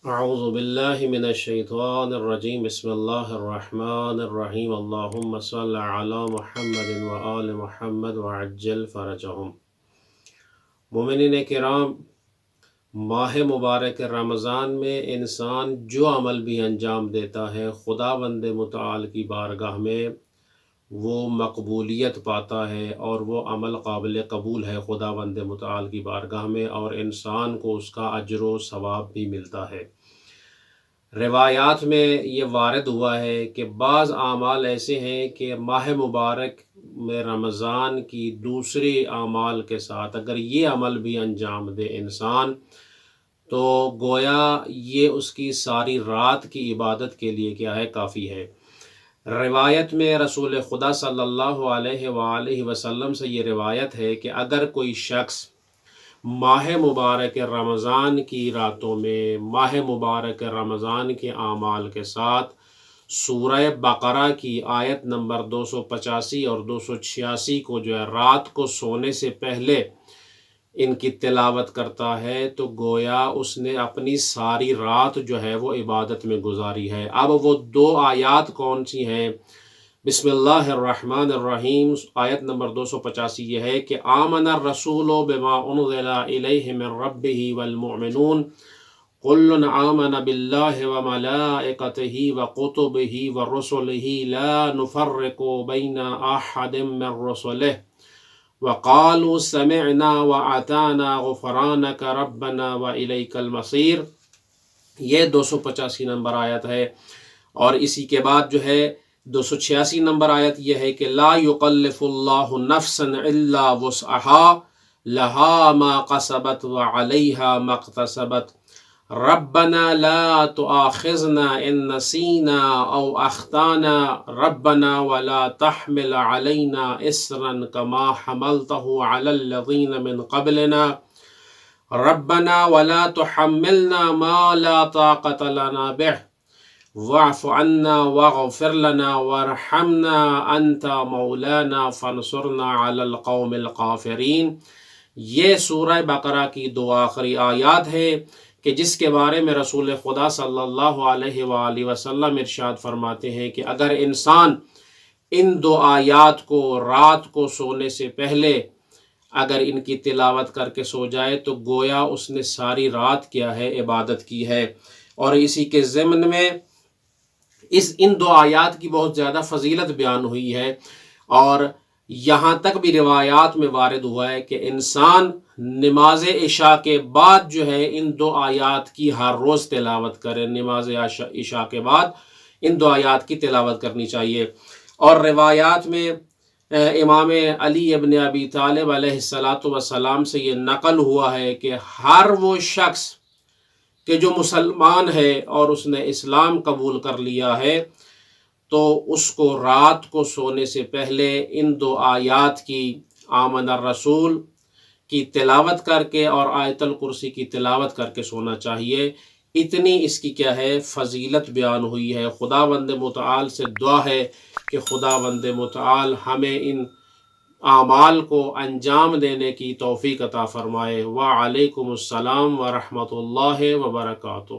اعوذ باللہ من الشیطان الرجیم بسم اللہ الرحمن الرحیم اللہم صل علی محمد وآل محمد وعجل فرجہم۔ مومنین کرام، ماہ مبارک رمضان میں انسان جو عمل بھی انجام دیتا ہے خداوند متعال کی بارگاہ میں وہ مقبولیت پاتا ہے اور وہ عمل قابل قبول ہے خداوند متعال کی بارگاہ میں، اور انسان کو اس کا اجر و ثواب بھی ملتا ہے۔ روایات میں یہ وارد ہوا ہے کہ بعض اعمال ایسے ہیں کہ ماہ مبارک میں رمضان کی دوسرے اعمال کے ساتھ اگر یہ عمل بھی انجام دے انسان تو گویا یہ اس کی ساری رات کی عبادت کے لیے کیا ہے، کافی ہے۔ روایت میں رسول خدا صلی اللہ علیہ وآلہ وسلم سے یہ روایت ہے کہ اگر کوئی شخص ماہ مبارک رمضان کی راتوں میں ماہ مبارک رمضان کے اعمال کے ساتھ سورہ بقرہ کی آیت نمبر 285 اور 286 کو جو ہے رات کو سونے سے پہلے ان کی تلاوت کرتا ہے تو گویا اس نے اپنی ساری رات جو ہے وہ عبادت میں گزاری ہے۔ اب وہ دو آیات کون سی ہیں؟ بسم اللہ الرحمن الرحیم آیت نمبر 285 یہ ہے کہ آمن الرسول بما انزل الیہ من ربہ والمؤمنون کل آمن باللہ وملائکتہ وکتبہ ورسلہ لا نفرق بین احد من رسلہ وقالوا سمعنا وأطعنا غفرانک ربنا وإلیک المصیر۔ یہ 285 نمبر آیت ہے، اور اسی کے بعد جو ہے 286 نمبر آیت یہ ہے کہ لا یکلف اللہ نفسا الا وسعها لها ما کسبت وعلیہا ما اکتسبت ربنا لا تؤاخذنا ان نسینا او اخطانا ربنا ولا تحمل علینا اصرا كما حملته على الذین من قبلنا ربنا ولا تحملنا ما لا طاقة لنا به واعف عنا واغفر لنا وارحمنا انت مولانا فانصرنا على القوم الکافرین۔ یہ سورہ بقرہ کی دو آخری آیات ہے کہ جس کے بارے میں رسول خدا صلی اللہ علیہ وآلہ وسلم ارشاد فرماتے ہیں کہ اگر انسان ان دو آیات کو رات کو سونے سے پہلے اگر ان کی تلاوت کر کے سو جائے تو گویا اس نے ساری رات کیا ہے، عبادت کی ہے۔ اور اسی کے ضمن میں ان دو آیات کی بہت زیادہ فضیلت بیان ہوئی ہے، اور یہاں تک بھی روایات میں وارد ہوا ہے کہ انسان نماز عشاء کے بعد جو ہے ان دو آیات کی ہر روز تلاوت کرے، نماز عشاء کے بعد ان دو آیات کی تلاوت کرنی چاہیے۔ اور روایات میں امام علی ابن ابی طالب علیہ السلام سے یہ نقل ہوا ہے کہ ہر وہ شخص کہ جو مسلمان ہے اور اس نے اسلام قبول کر لیا ہے تو اس کو رات کو سونے سے پہلے ان دو آیات کی آمن الرسول کی تلاوت کر کے اور آیت الکرسی کی تلاوت کر کے سونا چاہیے۔ اتنی اس کی کیا ہے، فضیلت بیان ہوئی ہے۔ خداوند متعال سے دعا ہے کہ خداوند متعال ہمیں ان اعمال کو انجام دینے کی توفیق عطا فرمائے۔ وعلیکم السلام ورحمۃ اللہ وبرکاتہ۔